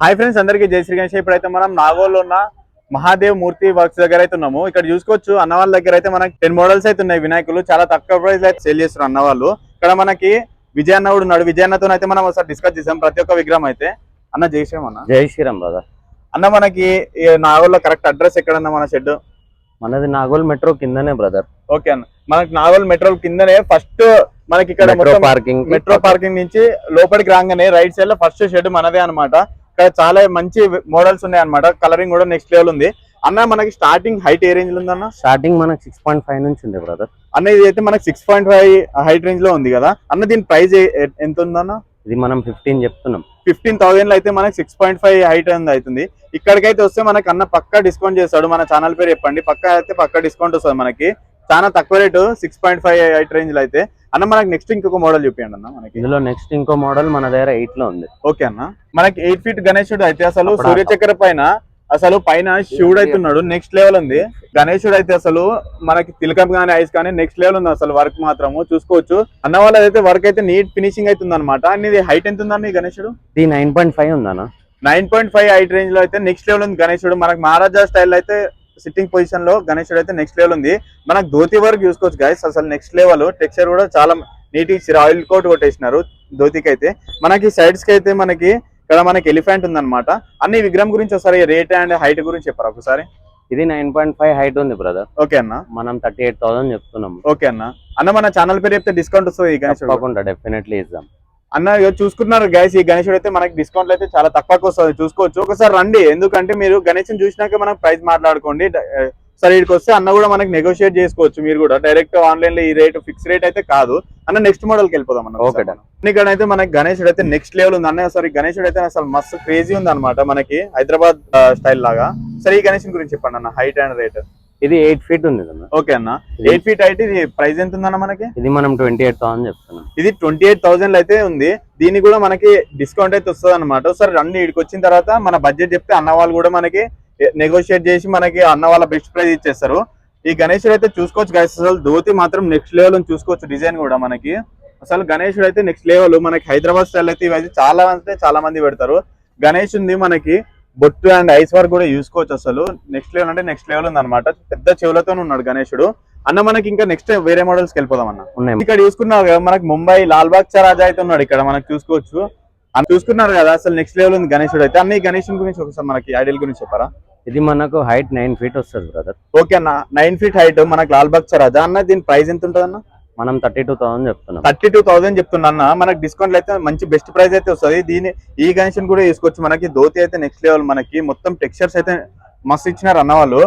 Hi friends, అందరికీ జై శ్రీ గణేష్. ఇప్పుడైతే మనం నాగోల్లో ఉన్న మహాదేవ్ మూర్తి వర్క్స్ దగ్గర అయితే ఉన్నాము. ఇక్కడ చూసుకోవచ్చు అన్న వాళ్ళ దగ్గర అయితే మనకి 10 మోడల్స్ అయితే ఉన్నాయి. వినాయకులు చాలా తక్కువ ప్రైస్ అయితే సేల్ చేస్తున్నారు అన్న వాళ్ళు. ఇక్కడ మనకి విజయన్న కూడా ఉన్నాడు. విజయన్నతో అయితే మనం ఒకసారి డిస్కస్ చేసాం ప్రతి ఒక్క విగ్రహం అయితే. అన్న జై శ్రీరామ్. అన్న జై శ్రీరామ్ బ్రదర్. అన్న మనకి నాగోల్లో కరెక్ట్ అడ్రస్ ఎక్కడన్నా మన షెడ్? మనది నాగోల్ మెట్రో కిందనే బ్రదర్. ఓకే అన్న, మనకి నాగోల్ మెట్రో కిందనే ఫస్ట్ మనకి ఇక్కడ మెట్రో పార్కింగ్ నుంచి లోపలికి రాగానే రైట్ సైడ్ లో ఫస్ట్ షెడ్ మనదే అనమాట. ఇక్కడ చాలా మంచి మోడల్స్ ఉన్నాయి అనమాట. కలరింగ్ కూడా నెక్స్ట్ లెవెల్ ఉంది అన్న. మనకి స్టార్టింగ్ హైట్ ఏ రేంజ్ లో ఉంది అన్న? స్టార్టింగ్ మనకి 6.5 నుంచి ఉంది బ్రదర్. అన్న ఇది అయితే మనకి 6.5 హైట్ రేంజ్ లో ఉంది కదా అన్న. దీని ప్రైస్ ఎంత ఉందన్న? ఇది మనం 15 చెప్తున్నాం. 15,000 లో అయితే మనకి 6.5 హైట్ అవుతుంది. ఇక్కడికైతే వస్తే మనకి అన్న పక్కా డిస్కౌంట్ చేస్తాడు. మన ఛానల్ పేరు చెప్పండి, పక్కా అయితే పక్కా డిస్కౌంట్ వస్తుంది మనకి. చాలా తక్కువ రేటు 6.5 హైట్ రేంజ్ లో అయితే అన్న. మనకి నెక్స్ట్ ఇంకొక మోడల్ చూపించండి అన్న. మనకి ఇందులో నెక్స్ట్ ఇంకో మోడల్ మన దగ్గర 8 లో ఉంది. ఓకే అన్న, మనకి 8 ఫీట్ గణేశుడు అయితే అసలు సూర్యచక్ర పైన పైన శివుడు అయితే ఉన్నాడు. నెక్స్ట్ లెవెల్ ఉంది గణేశుడు అయితే. అసలు మనకి తిలకం కానీ ఐస్ కానీ నెక్స్ట్ లెవెల్ ఉంది అసలు. వర్క్ మాత్రము చూసుకోవచ్చు అన్న వాళ్ళదైతే వర్క్ అయితే నీట్ ఫినిషింగ్ అయితే ఉంది అనమాట. ఇది హైట్ ఎంత ఉందన్న గణేశుడు? ఇది 9.5 ఉందన్న. 9.5 హైట్ రేంజ్ లో అయితే నెక్స్ట్ లెవెల్ ఉంది గణేశుడు. మనకి మహారాజా స్టైల్ అయితే సిట్టింగ్ పొజిషన్ లో గణేశుడు అయితే నెక్స్ట్ లెవెల్ ఉంది. మనకు ధోతి వర్క్ చూసుకోవచ్చు గైస్, అసలు నెక్స్ట్ లెవెల్. టెక్స్చర్ కూడా చాలా నీట్ ఇచ్చారు. ఆయిల్ కోట్ కొట్టేసినారు ధోతికి అయితే. మనకి సైడ్స్ కి అయితే మనకి ఇక్కడ మనకి ఎలిఫెంట్ ఉందన్నమాట. అన్ని విగ్రహం గురించి ఒకసారి రేట్ అండ్ హైట్ గురించి చెప్పారు ఒకసారి. ఇది 9.5 హైట్ ఉంది బ్రదర్. ఓకే అన్న, మనం 38,000 చెప్తున్నాం. ఓకే అన్న. అన్న మన ఛానల్ పేరు చెప్తే డిస్కౌంట్ వస్తుంది ఈ గణేశుడు? తప్పకుండా డెఫినెట్లీ ఇద్దాం అన్న. చూసుకున్నారు గైస్, ఈ గణేశుడు అయితే మనకి డిస్కౌంట్ అయితే చాలా తక్కువకి వస్తుంది. చూసుకోవచ్చు ఒకసారి రండి, ఎందుకంటే మీరు గణేశుని చూసినాక మనకు ప్రైస్ మాట్లాడుకోండి. సరే ఇక్కడికి వస్తే అన్న కూడా మనకి నెగోషియేట్ చేసుకోవచ్చు. మీరు కూడా డైరెక్ట్ ఆన్లైన్ లో ఈ రేట్ ఫిక్స్ రేట్ అయితే కాదు అన్న. నెక్స్ట్ మోడల్ కి వెళ్ళిపోదాం అన్న. ఓకే, ఇక్కడ అయితే మనకి గణేశుడు అయితే నెక్స్ట్ లెవెల్ ఉంది అన్న. సరే గణేశుడు అయితే అసలు మస్తు క్రేజీ ఉంది అనమాట మనకి, హైదరాబాద్ స్టైల్ లాగా. సరే ఈ గణేశుని గురించి చెప్పండి అన్న, హైట్ అండ్ రేట్. ఇది 8 ఫీట్ ఉంది అన్న. ఓకే అన్న, 8 ఫీట్ హైట్. ఇది ప్రైస్ ఎంత ఉందన్న మనకి? ఇది మనం 28,000 చెప్తున్నాం. ఇది 28,000 అయితే ఉంది. దీనికి కూడా మనకి డిస్కౌంట్ అయితే వస్తుంది అనమాట. సరే రండి, ఇక్కడికి వచ్చిన తర్వాత మన బడ్జెట్ చెప్తే అన్న వాళ్ళు కూడా మనకి నెగోషియేట్ చేసి మనకి అన్న వాళ్ళ బెస్ట్ ప్రైస్ ఇచ్చేస్తారు. ఈ గణేశుడు అయితే చూసుకోవచ్చు గైస్, అసలు ధోతి మాత్రం నెక్స్ట్ లెవెల్ చూసుకోవచ్చు. డిజైన్ కూడా మనకి అసలు గణేశుడు అయితే నెక్స్ట్ లెవెల్. మనకి హైదరాబాద్ స్టైల్ అయితే ఇవైతే చాలా మంది పెడతారు. గణేశుంది మనకి బొట్టు అండ్ ఐస్ వర్క్ కూడా చూసుకోవచ్చు. అసలు నెక్స్ట్ లెవెల్ అంటే నెక్స్ట్ లెవెల్ ఉంది అనమాట. పెద్ద చెవులతో ఉన్నాడు గణేశుడు అన్న. మనకి ఇంకా నెక్స్ట్ వేరే మోడల్స్ కి వెళ్ళిపోదాం అన్న. ఇక్కడ చూసుకున్నారు కదా మనకి ముంబై లాల్బాగ్ చా రాజా అయితే ఉన్నాడు ఇక్కడ మనకి చూసుకోవచ్చు. చూసుకున్నారు కదా అసలు నెక్స్ట్ లెవెల్ ఉంది గణేశుడు అయితే. అన్న ఈ గణేశుని గురించి ఒకసారి మనకి ఐడియల్ గురించి చెప్పారా? ఇది మనకు హైట్ 9 ఫీట్ వస్తుంది బ్రదర్. ఓకే అన్న, 9 ఫీట్ హైట్ మనకి లాల్బాగ్ చా రాజా అన్న. దీని ప్రైస్ ఎంత ఉంటుంది అన్న? మనం 32,000 చెప్తున్నాం. 32,000 చెప్తున్నా అన్న. మనకి డిస్కౌంట్ అయితే మంచి బెస్ట్ ప్రైస్ అయితే వస్తుంది. దీని ఈ గణేశుని కూడా తీసుకోవచ్చు. మనకి ధోతి అయితే నెక్స్ట్ లెవెల్. మనకి మొత్తం టెక్స్చర్స్ అయితే మస్తు ఇచ్చినారు అన్న వాళ్ళు.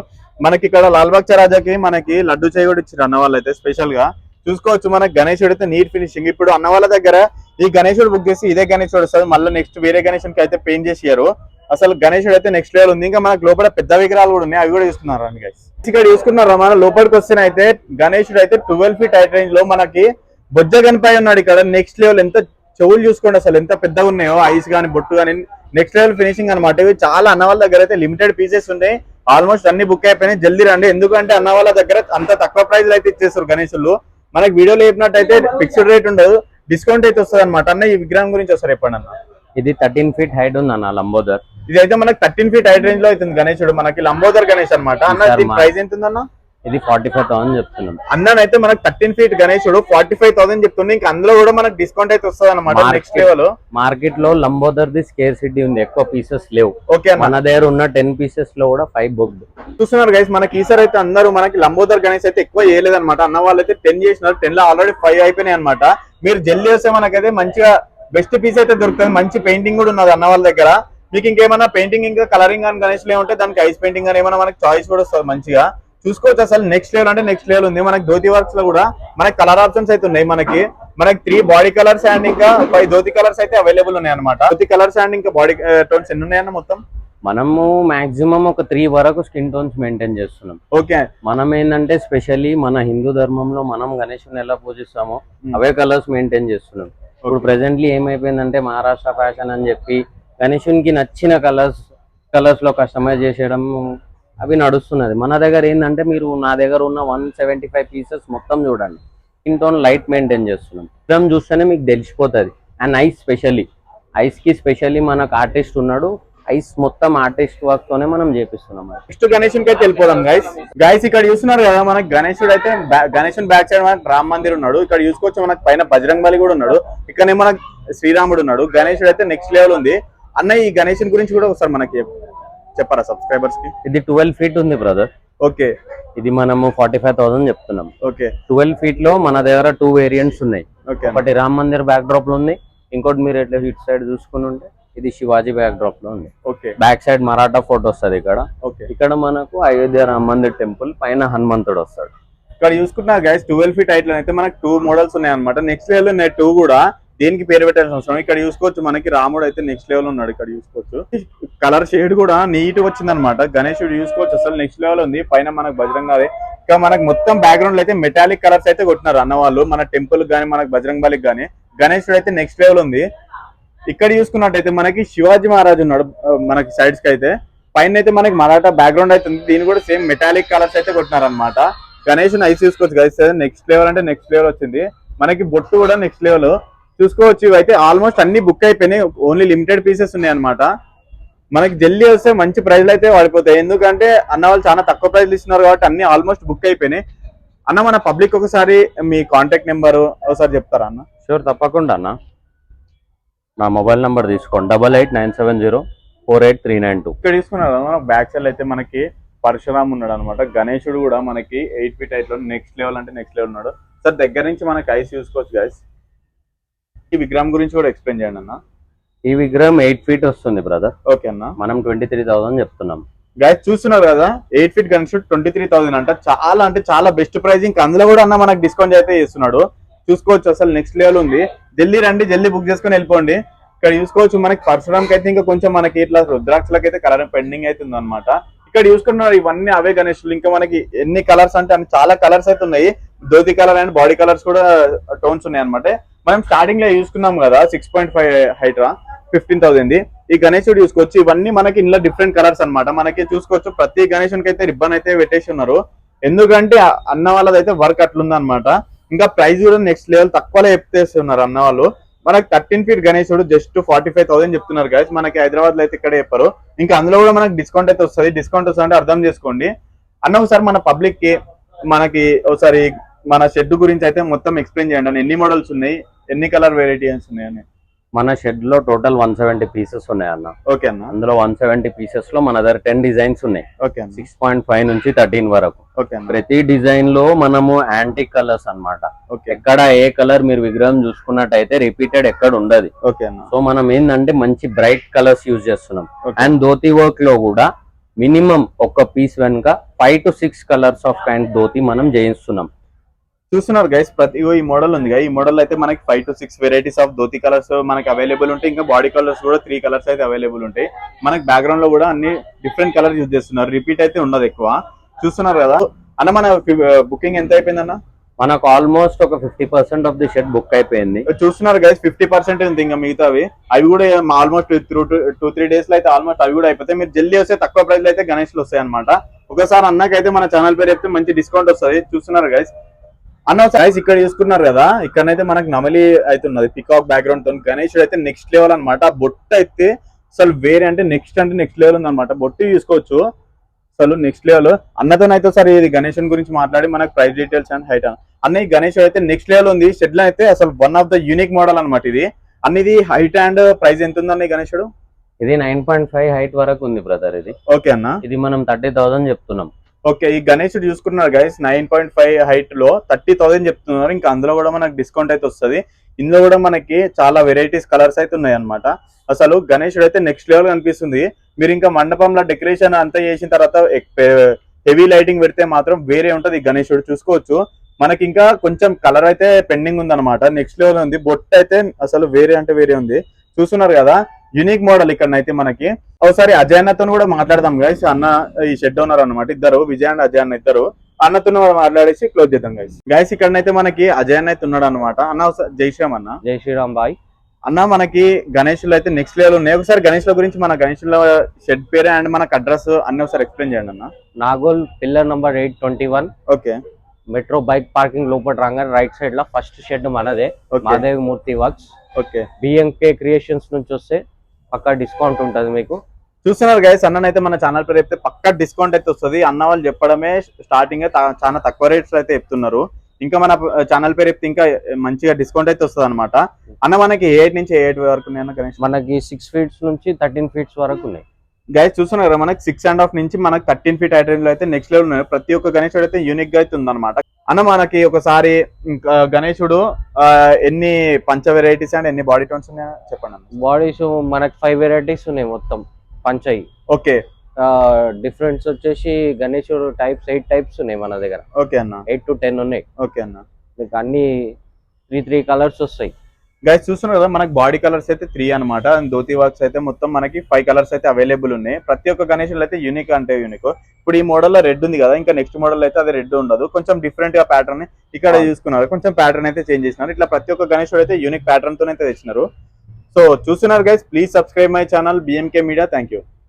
మనకి ఇక్కడ లాల్బాగ్ చా రాజాకి మనకి లడ్డు చేయి కూడా ఇచ్చారు అన్న వాళ్ళు అయితే స్పెషల్ గా. చూసుకోవచ్చు మనకి గణేశుడు అయితే నీట్ ఫినిషింగ్. ఇప్పుడు అన్న వాళ్ళ దగ్గర ఈ గణేశుడు బుక్ చేసి ఇదే గణేశుడు వస్తుంది. మళ్ళీ నెక్స్ట్ వేరే గణేశునికి అయితే పెయింట్ చేసారు. అసలు గణేశుడు అయితే నెక్స్ట్ లెవెల్ ఉంది. ఇంకా మనకి లోపల పెద్ద విగ్రహాలు కూడా ఉన్నాయి, అవి కూడా చూస్తున్నారు అని గైస్. ఇక్కడ చూసుకున్నారు మన లోపలికి వస్తే అయితే గణేశుడు అయితే 12 ఫీట్ హైట్ రేంజ్ లో మనకి బొజ్జ గణపై ఉన్నాడు ఇక్కడ. Next level. ఎంత చెవులు చూసుకోండి అసలు ఎంత పెద్దగా ఉన్నాయో, ఐస్ కానీ బొట్టు కానీ నెక్స్ట్ లెవెల్ ఫినిషింగ్ అనమాట. ఇవి చాలా అన్న వాళ్ళ దగ్గర అయితే లిమిటెడ్ పీసెస్ ఉన్నాయి. ఆల్మోస్ట్ అన్ని బుక్ అయిపోయినాయి. జల్దీ రండి, ఎందుకంటే అన్న వాళ్ళ దగ్గర అంత తక్కువ ప్రైస్ అయితే ఇచ్చేస్తారు గణేశులు. మనకి వీడియోలో చెప్పినట్టయితే ఫిక్స్డ్ రేట్ ఉండదు, డిస్కౌంట్ అయితే వస్తుంది అనమాట. అన్న ఈ విగ్రహం గురించి వస్తారు చెప్పండి అన్న. ఇది 13 ఫీట్ హైట్ ఉంది అన్న లంబోదర్. ఇది అయితే మనకి 13 ఫీట్ హైట్ రేంజ్ లో అవుతుంది గణేశుడు. మనకి లంబోదర్ గణేష్ అనమాట అన్న. దీని ప్రైస్ ఎంత ఉందన్న? ఇది 45,000 చెప్తున్నాం అన్ననైతే మనకి 13 ఫీట్ గణేశుడు 45,000 చెప్తుంది. ఇంకా అందులో కూడా మనకి డిస్కౌంట్ అయితే వస్తుంది అనమాట నెక్స్ట్ లెవెల్. మార్కెట్ లో లంబోదర్ ది స్కేర్ సిటీ ఉంది, ఎక్కువ పీసెస్ లేవు. ఓకే, మన దగ్గర ఉన్న 10 పీసెస్ లో కూడా 5 బుక్డ్. చూస్తున్నారు గైస్, మనకి ఈసారి అయితే అందరూ మనకి లంబోదర్ గణేష్ అయితే ఎక్కువ చేయలేదన్నమాట. అన్న వాళ్ళు అయితే 10 చేసినారు. 10 లో ఆల్రెడీ 5 అయిపోయినాయి అనమాట. మీరు జల్దీ వస్తే మనకైతే మంచిగా బెస్ట్ పీస్ అయితే దొరుకుతుంది. మంచి పెయింటింగ్ కూడా ఉన్నది అన్న వాళ్ళ దగ్గర. మీకు ఇంకేమైనా పెయింటింగ్ ఇంకా కలరింగ్ అని గణేష్ లో ఉంటే దానికి ఐస్ పెయింటింగ్ అని ఏమైనా మనకి చాయిస్ కూడా వస్తుంది మంచిగా. చూసుకోవచ్చు అసలు నెక్స్ట్ లెవెల్ అంటే నెక్స్ట్ లెవెల్ ఉంది. మనకి ధోతి వర్క్స్ లో కూడా మనకి కలర్ ఆప్షన్స్ అయితే ఉన్నాయి. మనకి 3 బాడీ కలర్స్ అండ్ ఇంకా 5 ధోతి కలర్స్ అయితే అవైలబుల్ ఉన్నాయి అనమాట. ధోతి కలర్స్ అండ్ ఇంకా బాడీ టోన్స్ ఎన్ని ఉన్నాయన్న మొత్తం? మనము మాక్సిమం ఒక 3 వరకు స్కిన్ టోన్స్ మెయింటైన్ చేస్తున్నాం. ఓకే, మనం ఏంటంటే స్పెషల్లీ మన హిందూ ధర్మంలో మనం గణేశుని ఎలా పూజిస్తామో అవే కలర్స్ మెయింటైన్ చేస్తున్నాం. ఇప్పుడు ప్రెసెంట్లీ ఏమైపోయిందంటే మహారాష్ట్ర ఫ్యాషన్ అని చెప్పి గణేశునికి నచ్చిన కలర్స్ లో కస్టమైజ్ చేసేయడం అవి నడుస్తున్నది. మన దగ్గర ఏంటంటే మీరు నా దగ్గర ఉన్న 175 పీసెస్ మొత్తం చూడండి, స్కిన్ టోన్ లైట్ మెయింటైన్ చేస్తున్నాం. విగ్రహం చూస్తేనే మీకు తెలిసిపోతుంది. అండ్ ఐస్ కి స్పెషల్లీ మనకు ఆర్టిస్ట్ ఉన్నాడు, ఐస్ మొత్తం ఆర్టిస్ట్ వర్క్ తోనే మనం చేపిస్తున్నాం. నెక్స్ట్ గణేశునికి అయితే వెళ్ళిపోదాం గైస్ ఇక్కడ చూస్తున్నారు కదా మనకి గణేశుడు అయితే గణేశుని బ్యాక్ సైడ్ మనకి రామ్ మందిర్ ఉన్నాడు. ఇక్కడ చూసుకోవచ్చు మనకి పైన బజరంగ్ బలి కూడా ఉన్నాడు. ఇక్కడనే మనకి శ్రీరాముడు ఉన్నాడు. గణేశుడు అయితే నెక్స్ట్ లెవెల్ ఉంది. అన్న ఈ గణేశుని గురించి కూడా ఒకసారి మనకి చెప్పారా సబ్స్క్రైబర్స్ కి? ఇది 12 feet ఉంది బ్రదర్. ఓకే, ఇది మనము 45,000 చెప్తున్నాం. ఓకే, 12 feet లో మన దగ్గర 2 వేరియంట్స్ ఉన్నాయి. ఓకే, ఒకటి రామ్ మందిర్ బ్యాక్ డ్రాప్ లో ఉంది, ఇంకోటి మీరు ఎట్లా ఇటు సైడ్ చూసుకుని ఉంటే ఇది శివాజీ బ్యాక్ డ్రాప్ లో ఉంది. Okay, back side Maratha fort వస్తుంది ఇక్కడ. ఓకే, ఇక్కడ మనకు అయోధ్య రామ్ మందిర్ టెంపుల్ పైన హనుమంతుడు వస్తాడు. ఇక్కడ చూసుకుంటున్నారు గైస్ 12 feet హైట్ లో అయితే మనకి 2 మోడల్స్ ఉన్నాయి అనమాట. నెక్స్ట్ లెవెల్ ఉన్నాయి 2 కూడా. దేనికి పేరు పెట్టాల్సిన అవసరం. ఇక్కడ చూసుకోవచ్చు మనకి రాముడు అయితే నెక్స్ట్ లెవెల్ ఉన్నాడు. ఇక్కడ చూసుకోవచ్చు కలర్ షేడ్ కూడా నీట్ వచ్చింది అనమాట. గణేశుడు చూసుకోవచ్చు అసలు నెక్స్ట్ లెవెల్ ఉంది. పైన మనకు బజరంగ్ బలి, ఇంకా మనకు మొత్తం బ్యాక్గ్రౌండ్ అయితే మెటాలిక్ కలర్స్ అయితే కొట్టినారు అన్న వాళ్ళు. మన టెంపుల్ గానీ మనకు బజరంగ్ బలికి గానీ గణేశుడు అయితే నెక్స్ట్ లెవెల్ ఉంది. ఇక్కడ చూసుకున్నట్టయితే మనకి శివాజీ మహారాజు ఉన్నాడు మనకి సైడ్స్ కి అయితే. పైన అయితే మనకి మరాఠా బ్యాక్గ్రౌండ్ అయితే ఉంది. దీని కూడా సేమ్ మెటాలిక్ కలర్స్ అయితే కొట్టినారు అనమాట. గణేశుని ఐస్ చూసుకోవచ్చు గైస్. నెక్స్ట్ లెవెల్ అంటే నెక్స్ట్ లెవెల్ వచ్చింది. మనకి బొట్టు కూడా నెక్స్ట్ లెవెల్ చూసుకోవచ్చు. ఇవైతే ఆల్మోస్ట్ అన్ని బుక్ అయిపోయినాయి. ఓన్లీ లిమిటెడ్ పీసెస్ ఉన్నాయి అనమాట. మనకి జల్దీ వస్తే మంచి ప్రైజ్లు అయితే పడిపోతాయి. ఎందుకంటే అన్న వాళ్ళు చాలా తక్కువ ప్రైజ్లు ఇస్తున్నారు కాబట్టి అన్ని ఆల్మోస్ట్ బుక్ అయిపోయినాయి. అన్న మన పబ్లిక్ ఒకసారి మీ కాంటాక్ట్ నెంబర్ ఒకసారి చెప్తారా అన్న? షూర్, తప్పకుండా అన్న. నా మొబైల్ నెంబర్ తీసుకోండి 8897048392. ఇక్కడ తీసుకున్నారు మనకు బ్యాక్ సైడ్ అయితే మనకి పరశురామ్ ఉన్నాడు అనమాట. గణేశుడు కూడా మనకి 8 feet హైట్ లో నెక్స్ట్ లెవెల్ అంటే నెక్స్ట్ లెవెల్ ఉన్నాడు. సార్ దగ్గర నుంచి మనకి ఐస్ చూసుకోవచ్చు గైస్. ఈ విగ్రహం గురించి కూడా ఎక్స్ప్లెయిన్ చేయండి అన్న. ఈ విగ్రహం 8 feet వస్తుంది బ్రదర్. ఓకే అన్న. మనం 23,000 చెప్తున్నాం. గైస్ చూస్తున్నారు కదా 8 feet గణేశుడు 23,000 అంట. చాలా అంటే చాలా బెస్ట్ ప్రైస్. ఇంకా అందులో కూడా అన్న మనకి డిస్కౌంట్ అయితే చేస్తున్నాడు. చూసుకోవచ్చు అసలు నెక్స్ట్ లెవెల్ ఉంది. జల్దీ రండి, జల్దీ బుక్ చేసుకొని వెళ్ళిపోండి. ఇక్కడ చూసుకోవచ్చు మనకి పరశురామ్కి అయితే ఇంకా కొంచెం మనకి ఇట్లా రుద్రాక్షలకి అయితే కలర్ పెండింగ్ అవుతుంది అనమాట. ఇక్కడ చూసుకుంటున్నారు ఇవన్నీ అవే గణేశులు. ఇంకా మనకి ఎన్ని కలర్స్ అంటే అన్ని చాలా కలర్స్ అయితే ఉన్నాయి. Dhoti colour and body colours కూడా టోన్స్ ఉన్నాయి అనమాట. మనం స్టార్టింగ్ లో చూసుకున్నాం కదా 6.5 హైట్ 15,000. ఈ గణేశుడు చూసుకోవచ్చు ఇవన్నీ మనకి ఇందులో డిఫరెంట్ కలర్స్ అనమాట. మనకి చూసుకోవచ్చు ప్రతి గణేశునికి అయితే రిబ్బన్ అయితే పెట్టేసి ఉన్నారు. ఎందుకంటే అన్న వాళ్ళదైతే వర్క్ అట్లుంది అనమాట. ఇంకా ప్రైస్ కూడా నెక్స్ట్ లెవెల్ తక్కువలో చెప్తేస్తున్నారు అన్న వాళ్ళు. మనకి 13 feet గణేశుడు జస్ట్ 45,000 చెప్తున్నారు గైస్. మనకి హైదరాబాద్ లో అయితే ఇక్కడ చెప్పారు. ఇంకా అందులో కూడా మనకి డిస్కౌంట్ అయితే వస్తుంది. డిస్కౌంట్ వస్తుంది అర్థం చేసుకోండి అన్న. ఒకసారి మన పబ్లిక్ కి మనకి ఒకసారి మన షెడ్ గురించి అయితే మొత్తం ఎక్స్ప్లెయిన్ చేయండి. ఎన్ని మోడల్స్ ఉన్నాయి, ఎన్ని కలర్ వెరైటీస్ ఉన్నాయని. మన షెడ్ లో టోటల్ 170 పీసెస్ ఉన్నాయి అన్న. ఓకే అన్న. అందులో 170 పీసెస్ లో మన దగ్గర 10 డిజైన్స్ ఉన్నాయి. ఓకే అన్న. 6.5 నుంచి 13 వరకు. ఓకే అన్న. ప్రతి డిజైన్ లో మనము యాంటిక్ కలర్స్ అన్నమాట. ఓకే. ఎక్కడ ఏ కలర్ మీరు విగ్రహం చూసుకున్నట్టయితే రిపీటెడ్ ఎక్కడ ఉండదు. ఓకే అన్న. సో మనం ఏంటంటే మంచి బ్రైట్ కలర్స్ యూజ్ చేస్తున్నాం. అండ్ ధోతి వర్క్ లో కూడా మినిమం ఒక పీస్ వెనుక 5 to 6 colours of kind dhoti మనం చేయిస్తున్నాం. చూస్తున్నారు గైస్ ప్రతి ఈ మోడల్ ఉంది. ఈ మోడల్ అయితే మనకి 5 to 6 varieties of dhoti colours మనకి అవైలబుల్ ఉంటాయి. ఇంకా బాడీ కలర్స్ కూడా 3 కలర్స్ అయితే అవైలబుల్ ఉంటాయి. మనకి బ్యాక్గ్రౌండ్ లో కూడా అన్ని డిఫరెంట్ కలర్ యూజ్ చేస్తున్నారు. రిపీట్ అయితే ఉండదు ఎక్కువ. చూస్తున్నారు కదా అన్న. మన బుకింగ్ ఎంత అయిపోయింది అన్న? మనకు ఆల్మోస్ట్ ఒక 50% ఆఫ్ ది షెడ్ బుక్ అయిపోయింది. చూస్తున్నారు గైస్ 50% ఉంది. ఇంకా మిగతావి అవి కూడా ఆల్మోస్ట్ 2-3 డేస్ లో అయితే ఆల్మోస్ట్ అవి కూడా అయిపోతాయి. మీరు జల్దీ వస్తే తక్కువ ప్రైస్ లో అయితే గణేష్లు వస్తాయి అనమాట. ఒకసారి అన్నకైతే మన ఛానల్ పేరు చెప్తే మంచి డిస్కౌంట్ వస్తుంది. చూస్తున్నారు గైస్ అన్న. గైస్ ఇక్కడ చూసుకున్నారు కదా ఇక్కడైతే మనకి నమలి అవుతున్నది పికాక్ బ్యాక్గ్రౌండ్ తో. గణేశుడు అయితే నెక్స్ట్ లెవెల్ అనమాట. బొట్టు అయితే అసలు వేరే అంటే నెక్స్ట్ లెవెల్ ఉంది అనమాట. బొట్టు చూసుకోవచ్చు అసలు నెక్స్ట్ లెవెల్. అన్నతోనైతే సరే ఇది గణేశన్ గురించి మాట్లాడి మనకి ప్రైస్ డీటెయిల్స్ అండ్ హైట్ అన్న. ఈ గణేశుడు అయితే నెక్స్ట్ లెవెల్ ఉంది. షెడ్ లో అయితే అసలు one of the unique model అనమాట ఇది. అన్నిది హైట్ అండ్ ప్రైస్ ఎంత ఉందన్న ఈ గణేశుడు? ఇది 9.5 హైట్ వరకు ఉంది బ్రదర్. ఇది ఓకే అన్న. ఇది మనం 30,000 చెప్తున్నాం. ఓకే. ఈ గణేశుడు చూసుకున్నారు గైస్ 9.5 హైట్ లో 30,000 చెప్తున్నారు. ఇంకా అందులో కూడా మనకి డిస్కౌంట్ అయితే వస్తుంది. ఇందులో కూడా మనకి చాలా వెరైటీస్ కలర్స్ అయితే ఉన్నాయి అనమాట. అసలు గణేశుడు అయితే నెక్స్ట్ లెవెల్ కనిపిస్తుంది. మీరు ఇంకా మండపంలో డెకరేషన్ అంతా చేసిన తర్వాత హెవీ లైటింగ్ పెడితే మాత్రం వేరే ఉంటది. ఈ గణేశుడు చూసుకోవచ్చు మనకి ఇంకా కొంచెం కలర్ అయితే పెండింగ్ ఉంది అనమాట. నెక్స్ట్ లెవెల్ ఉంది. బొట్టు అయితే అసలు వేరే అంటే వేరే ఉంది. చూస్తున్నారు కదా యూనిక్ మోడల్. ఇక్కడ అయితే మనకి ఒకసారి అజయ్ అన్నతో కూడా మాట్లాడదాం గైస్. అన్న ఈ షెడ్ ఓనర్ అనమాట. ఇద్దరు విజయ్ అండ్ అజయ్ అన్న ఇద్దరు. అన్నతో మాట్లాడేసి క్లోజ్ చేద్దాం గైస్. గైస్ ఇక్కడనైతే మనకి అజయ్ అన్న అయితే ఉన్నాడు అనమాట. అన్న జై శ్రీరామ్ అన్న. జై శ్రీరామ్ బాయ్ అన్న. మనకి గణేష్లు అయితే నెక్స్ట్ లెవెల్ ఉన్నాయి. ఒకసారి గణేష్ల గురించి మన గణేష్ల షెడ్ పేరు అండ్ మనకు అడ్రస్ అన్ని ఒకసారి ఎక్స్ప్లెయిన్ చేయండి అన్న. Nagole pillar number 821. Okay. Metro bike parking లోపల రాగానే రైట్ సైడ్ లో ఫస్ట్ షెడ్ మనదే. మాదేవి మూర్తి వర్క్స్. ఓకే. బిఎంకే క్రియేషన్స్ నుంచి వస్తే పక్కా డిస్కౌంట్ ఉంటుంది మీకు. చూస్తున్నారు గైస్, అన్ననైతే మన ఛానల్ పేరు చెప్తే పక్కా డిస్కౌంట్ అయితే వస్తుంది. అన్న వాళ్ళు చెప్పడమే స్టార్టింగ్ చాలా తక్కువ రేట్స్ అయితే చెప్తున్నారు. ఇంకా మన ఛానల్ పేరు చెప్తే ఇంకా మంచిగా డిస్కౌంట్ అయితే వస్తుంది అనమాట. అన్న మనకి 8 నుంచి 8 వరకు ఉన్నాయన్న గణేష్? మనకి 6 feet నుంచి 13 feet వరకు ఉన్నాయి. గైస్ చూస్తున్నారు కదా, మనకి 6.5 నుంచి మనకి 13 feet ఐటమ్ లో అయితే నెక్స్ట్ లెవెల్ ఉన్నాయి. ప్రతి ఒక్క గణేశుడు అయితే యూనిక్ గా అయితే ఉందన్నమాట. అన్న మనకి ఒకసారి ఇంకా గణేశుడు ఎన్ని పంచ వెరైటీస్ అండ్ ఎన్ని బాడీ టోన్స్ ఉన్నాయో చెప్పండి అన్న. బాడీస్ మనకి 5 varieties ఉన్నాయి మొత్తం పంచాయి. ఓకే, డిఫరెన్స్ వచ్చేసి గణేశుడు టైప్స్ 8 types ఉన్నాయి మన దగ్గర. ఓకే అన్న, 8 to 10 ఉన్నాయి. ఓకే అన్న. మీకు అన్ని 3 కలర్స్ వస్తాయి. గైస్ చూస్తున్నారు కదా, మనకి బాడీ కలర్స్ అయితే 3 అనమాట. ధోతి వర్క్స్ అయితే మొత్తం మనకి 5 కలర్స్ అయితే అవైలబుల్ ఉన్నాయి. ప్రతి ఒక్క గణేశులు అయితే యూనిక్ అంటే యూనిక్. ఇప్పుడు ఈ మోడల్ లో రెడ్ ఉంది కదా, ఇంకా నెక్స్ట్ మోడల్ అయితే అది రెడ్ ఉండదు. కొంచెం డిఫరెంట్ గా ప్యాటర్న్ ఇక్కడ చూసుకున్నారు, కొంచెం ప్యాటర్న్ అయితే చేంజ్ చేసినారు. ఇట్లా ప్రతి ఒక్క గణేశుడు అయితే యూనిక్ ప్యాటర్న్ తో అయితే తెచ్చినారు. సో చూస్తున్నారు guys, please subscribe my channel BMK Media. Thank you.